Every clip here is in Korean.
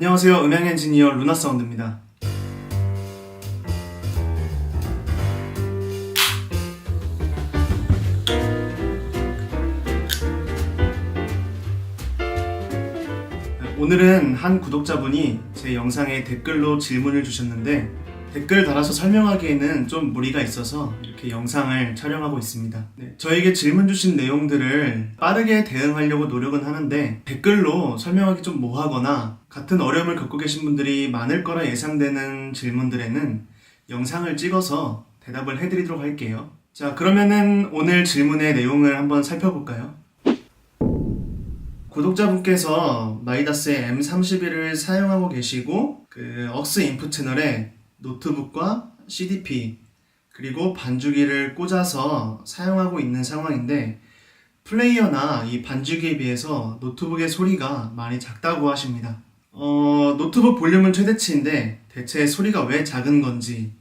안녕하세요. 음향 엔지니어 루나사운드입니다. 오늘은 한 구독자분이 제 영상에 댓글로 질문을 주셨는데 댓글 달아서 설명하기에는 좀 무리가 있어서 이렇게 영상을 촬영하고 있습니다. 저에게 질문 주신 내용들을 빠르게 대응하려고 노력은 하는데 댓글로 설명하기 좀 뭐하거나 같은 어려움을 겪고 계신 분들이 많을 거라 예상되는 질문들에는 영상을 찍어서 대답을 해드리도록 할게요. 자, 그러면은 오늘 질문의 내용을 한번 살펴볼까요? 구독자분께서 마이다스의 M31을 사용하고 계시고 억스 인풋 채널에 노트북과 CDP 그리고 반주기를 꽂아서 사용하고 있는 상황인데 플레이어나 이 반주기에 비해서 노트북의 소리가 많이 작다고 하십니다. 노트북 볼륨은 최대치인데 대체 소리가 왜 작은 건지,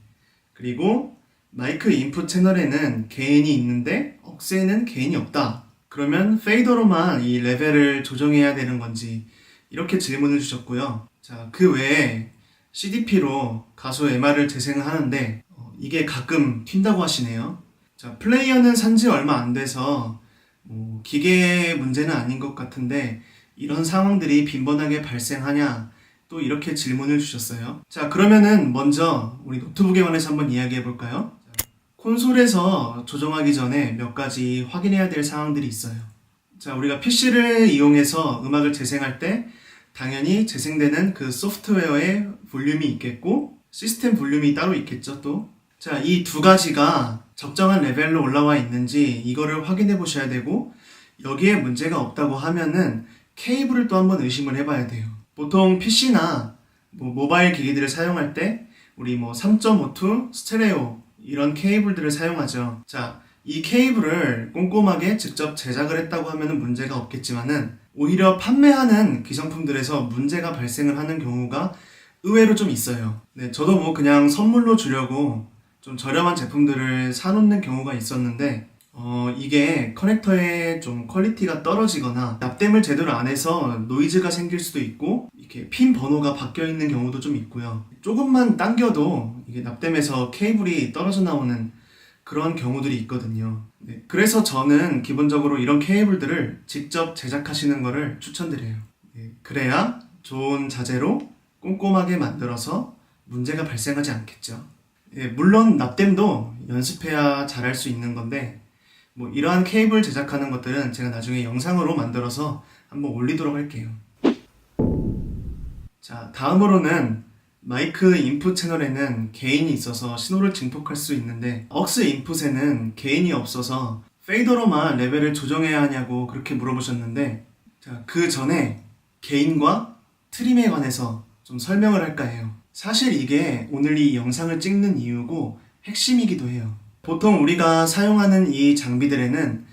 그리고 마이크 인풋 채널에는 개인이 있는데 억스에는 개인이 없다. 그러면 페이더로만 이 레벨을 조정해야 되는 건지, 이렇게 질문을 주셨고요. 자, 그 외에 CDP로 가수 MR을 재생하는데 이게 가끔 튄다고 하시네요. 자, 플레이어는 산지 얼마 안 돼서 기계의 문제는 아닌 것 같은데 이런 상황들이 빈번하게 발생하냐, 또 이렇게 질문을 주셨어요. 자, 그러면은 먼저 우리 노트북에 관해서 한번 이야기해 볼까요? 콘솔에서 조정하기 전에 몇 가지 확인해야 될 사항들이 있어요. 자, 우리가 PC를 이용해서 음악을 재생할 때 당연히 재생되는 그 소프트웨어의 볼륨이 있겠고 시스템 볼륨이 따로 있겠죠, 또. 자, 이 두 가지가 적정한 레벨로 올라와 있는지 이거를 확인해 보셔야 되고, 여기에 문제가 없다고 하면은 케이블을 또 한번 의심을 해봐야 돼요. 보통 PC나 모바일 기기들을 사용할 때 우리 3.52 스테레오 이런 케이블들을 사용하죠. 자, 이 케이블을 꼼꼼하게 직접 제작을 했다고 하면 문제가 없겠지만은 오히려 판매하는 기성품들에서 문제가 발생을 하는 경우가 의외로 좀 있어요. 저도 그냥 선물로 주려고 좀 저렴한 제품들을 사놓는 경우가 있었는데 이게 커넥터의 좀 퀄리티가 떨어지거나 납땜을 제대로 안 해서 노이즈가 생길 수도 있고 이렇게 핀 번호가 바뀌어 있는 경우도 좀 있고요. 조금만 당겨도 이게 납땜에서 케이블이 떨어져 나오는 그런 경우들이 있거든요. 그래서 저는 기본적으로 이런 케이블들을 직접 제작하시는 거를 추천드려요. 그래야 좋은 자재로 꼼꼼하게 만들어서 문제가 발생하지 않겠죠. 물론 납땜도 연습해야 잘할 수 있는 건데 이러한 케이블 제작하는 것들은 제가 나중에 영상으로 만들어서 한번 올리도록 할게요. 자, 다음으로는 마이크 인풋 채널에는 개인이 있어서 신호를 증폭할 수 있는데 억스 인풋에는 개인이 없어서 페이더로만 레벨을 조정해야 하냐고 그렇게 물어보셨는데, 자, 그 전에 개인과 트림에 관해서 좀 설명을 할까 해요. 사실 이게 오늘 이 영상을 찍는 이유고 핵심이기도 해요. 보통 우리가 사용하는 이 장비들에는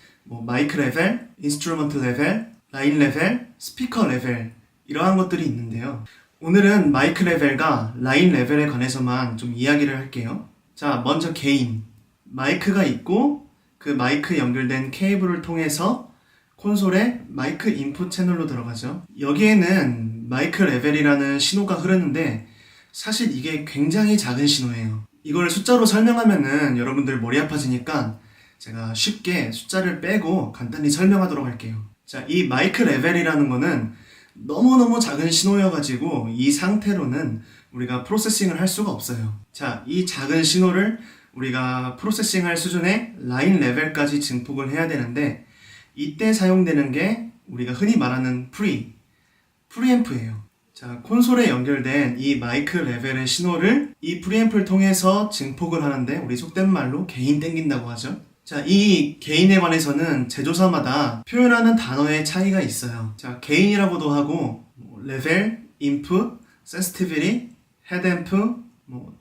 마이크 레벨, 인스트루먼트 레벨, 라인 레벨, 스피커 레벨 이러한 것들이 있는데요. 오늘은 마이크 레벨과 라인 레벨에 관해서만 좀 이야기를 할게요. 자, 먼저 개인. 마이크가 있고 그 마이크 연결된 케이블을 통해서 콘솔에 마이크 인풋 채널로 들어가죠. 여기에는 마이크 레벨이라는 신호가 흐르는데 사실 이게 굉장히 작은 신호예요. 이걸 숫자로 설명하면은 여러분들 머리 아파지니까 제가 쉽게 숫자를 빼고 간단히 설명하도록 할게요. 자, 이 마이크 레벨이라는 거는 너무너무 작은 신호여가지고 이 상태로는 우리가 프로세싱을 할 수가 없어요. 자, 이 작은 신호를 우리가 프로세싱할 수준의 라인 레벨까지 증폭을 해야 되는데 이때 사용되는 게 우리가 흔히 말하는 프리앰프예요. 자, 콘솔에 연결된 이 마이크 레벨의 신호를 이 프리앰프를 통해서 증폭을 하는데 우리 속된 말로 게인 땡긴다고 하죠. 자, 이 게인에 관해서는 제조사마다 표현하는 단어의 차이가 있어요. 자, 게인이라고도 하고 레벨, 인풋, 센시티비티, 헤드앰프,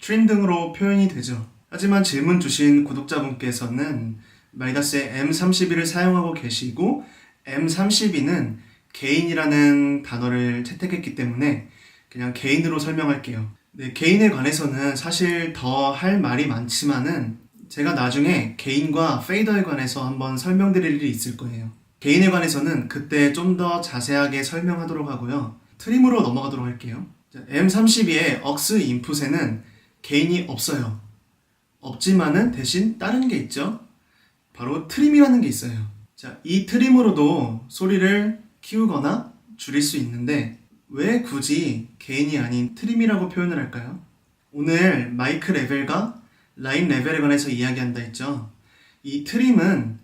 트림 등으로 표현이 되죠. 하지만 질문 주신 구독자분께서는 마이다스의 M31을 사용하고 계시고 M32는 게인이라는 단어를 채택했기 때문에 그냥 게인으로 설명할게요. 게인에 관해서는 사실 더 할 말이 많지만은 제가 나중에 게인과 페이더에 관해서 한번 설명드릴 일이 있을 거예요. 게인에 관해서는 그때 좀 더 자세하게 설명하도록 하고요. 트림으로 넘어가도록 할게요. M32의 억스 인풋에는 게인이 없어요. 없지만은 대신 다른 게 있죠. 바로 트림이라는 게 있어요. 자, 이 트림으로도 소리를 키우거나 줄일 수 있는데 왜 굳이 게인이 아닌 트림이라고 표현을 할까요? 오늘 마이크 레벨과 라인 레벨에 관해서 이야기한다 했죠. 이 트림은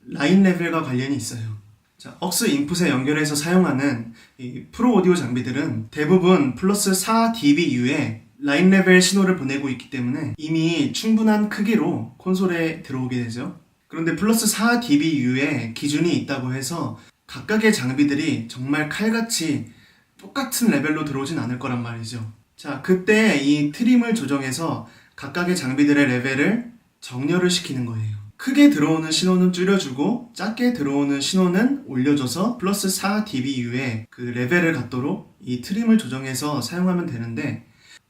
라인 레벨과 관련이 있어요. 자, 억스 인풋에 연결해서 사용하는 이 프로 오디오 장비들은 대부분 플러스 4dB 이후에 라인 레벨 신호를 보내고 있기 때문에 이미 충분한 크기로 콘솔에 들어오게 되죠. 그런데 플러스 4dB 이후에 기준이 있다고 해서 각각의 장비들이 정말 칼같이 똑같은 레벨로 들어오진 않을 거란 말이죠. 자, 그때 이 트림을 조정해서 각각의 장비들의 레벨을 정렬을 시키는 거예요. 크게 들어오는 신호는 줄여주고 작게 들어오는 신호는 올려줘서 플러스 4dB 이후에 그 레벨을 갖도록 이 트림을 조정해서 사용하면 되는데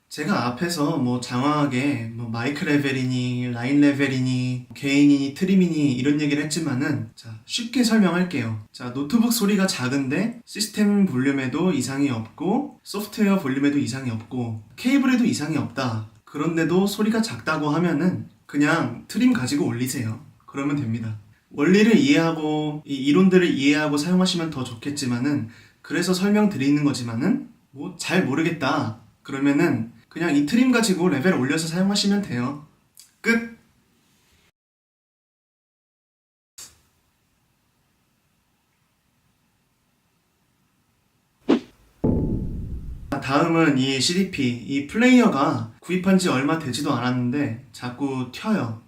제가 앞에서 뭐 장황하게 뭐 마이크 레벨이니 라인 레벨이니 게인이니 트림이니 이런 얘기를 했지만은 자, 쉽게 설명할게요. 자, 노트북 소리가 작은데 시스템 볼륨에도 이상이 없고 소프트웨어 볼륨에도 이상이 없고 케이블에도 이상이 없다. 그런데도 소리가 작다고 하면은 그냥 트림 가지고 올리세요. 그러면 됩니다. 원리를 이해하고 이 이론들을 이해하고 사용하시면 더 좋겠지만은 그래서 설명드리는 거지만은 뭐 잘 모르겠다. 그러면은 그냥 이 트림 가지고 레벨 올려서 사용하시면 돼요. 끝! 다음은 이 CDP, 이 플레이어가 구입한 지 얼마 되지도 않았는데 자꾸 튀어요.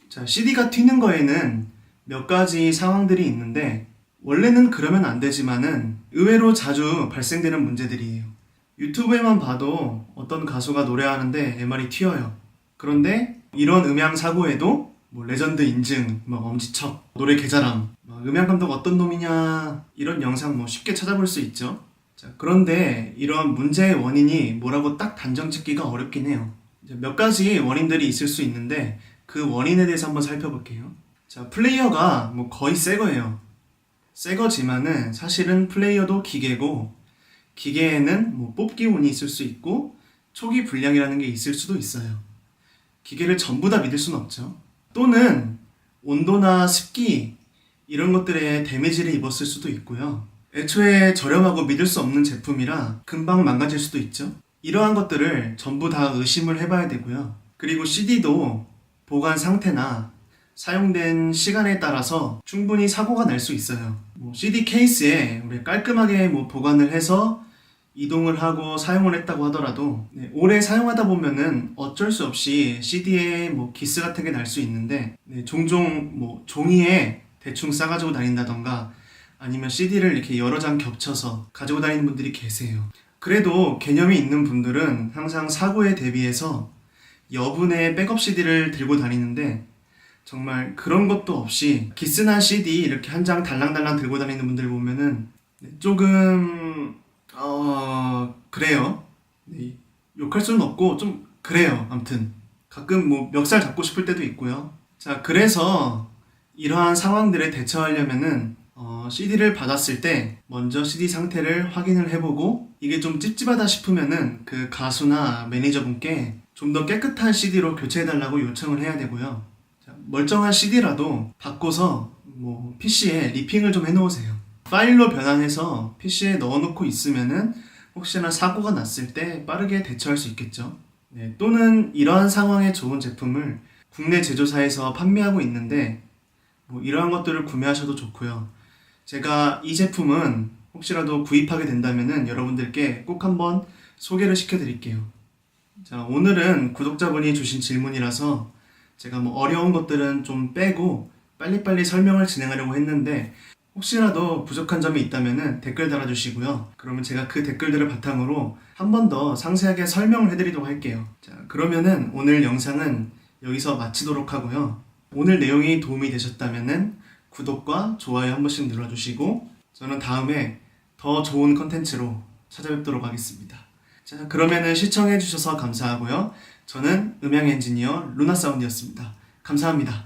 자, CD가 튀는 거에는 몇 가지 상황들이 있는데 원래는 그러면 안 되지만은 의외로 자주 발생되는 문제들이에요. 유튜브에만 봐도 어떤 가수가 노래하는데 MR이 튀어요. 그런데 이런 음향 사고에도 뭐 레전드 인증, 뭐 엄지척, 노래 개잘함, 음향 감독 어떤 놈이냐 이런 영상 뭐 쉽게 찾아볼 수 있죠. 자, 그런데 이런 문제의 원인이 뭐라고 딱 단정 짓기가 어렵긴 해요. 이제 몇 가지 원인들이 있을 수 있는데 그 원인에 대해서 한번 살펴볼게요. 자, 플레이어가 뭐 거의 새 거예요. 새 거지만은 사실은 플레이어도 기계고 기계에는 뭐 뽑기 운이 있을 수 있고 초기 불량이라는 게 있을 수도 있어요. 기계를 전부 다 믿을 수는 없죠. 또는 온도나 습기 이런 것들에 데미지를 입었을 수도 있고요. 애초에 저렴하고 믿을 수 없는 제품이라 금방 망가질 수도 있죠. 이러한 것들을 전부 다 의심을 해봐야 되고요. 그리고 CD도 보관 상태나 사용된 시간에 따라서 충분히 사고가 날 수 있어요. CD 케이스에 우리 깔끔하게 보관을 해서 이동을 하고 사용을 했다고 하더라도 오래 사용하다 보면은 어쩔 수 없이 CD에 기스 같은 게 날 수 있는데 종종 종이에 대충 싸가지고 다닌다던가 아니면 CD를 이렇게 여러 장 겹쳐서 가지고 다니는 분들이 계세요. 그래도 개념이 있는 분들은 항상 사고에 대비해서 여분의 백업 CD를 들고 다니는데 정말 그런 것도 없이 기스난 CD 이렇게 한 장 달랑달랑 들고 다니는 분들 보면은 조금 그래요. 욕할 수는 없고 좀 그래요. 아무튼 가끔 멱살 잡고 싶을 때도 있고요. 자, 그래서 이러한 상황들에 대처하려면은 CD를 받았을 때 먼저 CD 상태를 확인을 해보고 이게 좀 찝찝하다 싶으면은 그 가수나 매니저분께 좀 더 깨끗한 CD로 교체해달라고 요청을 해야 되고요. 자, 멀쩡한 CD라도 바꿔서 PC에 리핑을 좀 해놓으세요. 파일로 변환해서 PC에 넣어놓고 있으면은 혹시나 사고가 났을 때 빠르게 대처할 수 있겠죠. 또는 이러한 상황에 좋은 제품을 국내 제조사에서 판매하고 있는데 이러한 것들을 구매하셔도 좋고요. 제가 이 제품은 혹시라도 구입하게 된다면은 여러분들께 꼭 한번 소개를 시켜드릴게요. 자, 오늘은 구독자분이 주신 질문이라서 제가 어려운 것들은 좀 빼고 빨리빨리 설명을 진행하려고 했는데 혹시라도 부족한 점이 있다면 댓글 달아주시고요. 그러면 제가 그 댓글들을 바탕으로 한 번 더 상세하게 설명을 해드리도록 할게요. 자, 그러면은 오늘 영상은 여기서 마치도록 하고요. 오늘 내용이 도움이 되셨다면 구독과 좋아요 한 번씩 눌러주시고 저는 다음에 더 좋은 컨텐츠로 찾아뵙도록 하겠습니다. 자, 그러면은 시청해주셔서 감사하고요. 저는 음향 엔지니어 루나사운드였습니다. 감사합니다.